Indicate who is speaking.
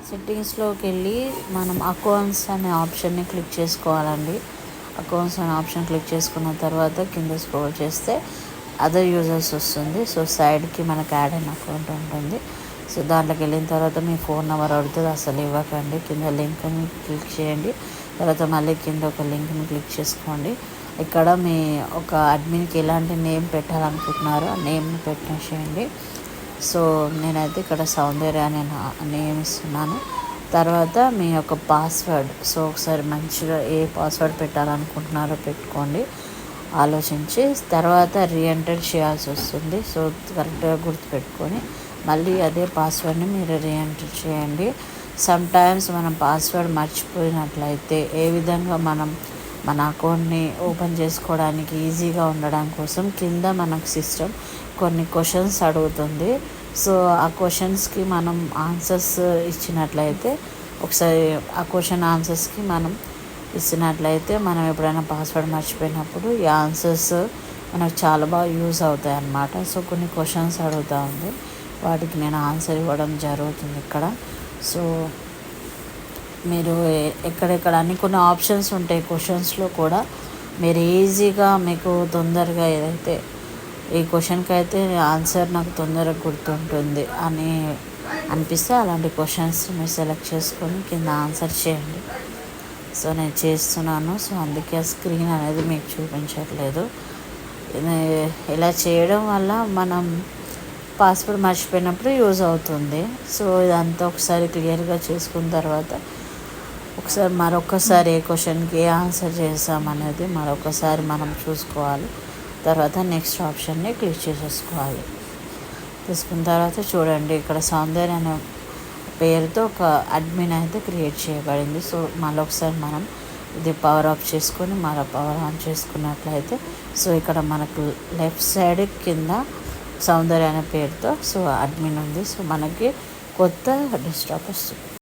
Speaker 1: సెట్టింగ్స్లోకి వెళ్ళి మనం అకౌంట్స్ అనే ఆప్షన్ని క్లిక్ చేసుకోవాలండి. అకౌంట్స్ అనే ఆప్షన్ క్లిక్ చేసుకున్న తర్వాత కింద స్క్రోల్ చేస్తే అదర్ యూజర్స్ వస్తుంది. సో సైడ్కి మనకు యాడ్ అయిన అకౌంట్ ఉంటుంది. సో దాంట్లోకి వెళ్ళిన తర్వాత మీ ఫోన్ నెంబర్ అడుగుతుంది, అసలు ఇవ్వకండి. కింద లింక్ని క్లిక్ చేయండి. తర్వాత మళ్ళీ కింద ఒక లింక్ని క్లిక్ చేసుకోండి. ఇక్కడ మీ ఒక అడ్మిన్కి ఎలాంటి నేమ్ పెట్టాలనుకుంటున్నారో ఆ నేమ్ని పెట్టేసేయండి. సో నేనైతే ఇక్కడ సౌందర్య అనే నేమ్ ఇస్తున్నాను. తర్వాత మీ యొక్క పాస్వర్డ్, సో ఒకసారి మంచిగా ఏ పాస్వర్డ్ పెట్టాలనుకుంటున్నారో పెట్టుకోండి ఆలోచించి. తర్వాత రీఎంటర్ చేయాల్సి వస్తుంది. సో కరెక్ట్గా గుర్తుపెట్టుకొని మళ్ళీ అదే పాస్వర్డ్ని మీరు రీఎంటర్ చేయండి. సమ్ టైమ్స్ మనం పాస్వర్డ్ మర్చిపోయినట్లయితే ఏ విధంగా మనం మన అకౌంట్ని ఓపెన్ చేసుకోవడానికి ఈజీగా ఉండడం కోసం కింద మనకు సిస్టమ్ కొన్ని క్వశ్చన్స్ అడుగుతుంది. సో ఆ క్వశ్చన్స్కి మనం ఆన్సర్స్ ఇచ్చినట్లయితే ఒకసారి ఆ క్వశ్చన్ ఆన్సర్స్కి మనం ఇచ్చినట్లయితే మనం ఎప్పుడైనా పాస్వర్డ్ మర్చిపోయినప్పుడు ఈ ఆన్సర్స్ మనకు చాలా బాగా యూజ్ అవుతాయి అన్నమాట. సో కొన్ని క్వశ్చన్స్ అడుగుతూ ఉంది, వాటికి నేను ఆన్సర్ ఇవ్వడం జరుగుతుంది ఇక్కడ. సో మీరు ఎక్కడెక్కడ అన్ని కొన్ని ఆప్షన్స్ ఉంటాయి క్వశ్చన్స్లో కూడా. మీరు ఈజీగా మీకు తొందరగా ఏదైతే ఈ క్వశ్చన్కి అయితే ఆన్సర్ నాకు తొందరగా గుర్తుంటుంది అని అనిపిస్తే అలాంటి క్వశ్చన్స్ మీరు సెలెక్ట్ చేసుకొని కింద ఆన్సర్ చేయండి. సో నేను చేస్తున్నాను. సో అందుకే ఆ స్క్రీన్ అనేది మీకు చూపించట్లేదు. ఇలా చేయడం వల్ల మనం పాస్వర్డ్ మర్చిపోయినప్పుడు యూజ్ అవుతుంది. సో ఇదంతా ఒకసారి క్లియర్గా చేసుకున్న తర్వాత ఒకసారి మరొకసారి ఏ క్వశ్చన్కి ఏ ఆన్సర్ చేసామనేది మరొకసారి మనం చూసుకోవాలి. తర్వాత నెక్స్ట్ ఆప్షన్ని క్లిక్ చేసేసుకోవాలి. తీసుకున్న తర్వాత చూడండి ఇక్కడ సౌందర్య అనే పేరుతో ఒక అడ్మిన్ అయితే క్రియేట్ చేయబడింది. సో మళ్ళీ ఒకసారి మనం ఇది పవర్ ఆఫ్ చేసుకొని మరో పవర్ ఆన్ చేసుకున్నట్లయితే సో ఇక్కడ మనకు లెఫ్ట్ సైడ్ కింద సౌందర్య అనే పేరుతో సో అడ్మిన్ ఉంది. సో మనకి కొత్త డెస్క్టాప్ వస్తుంది.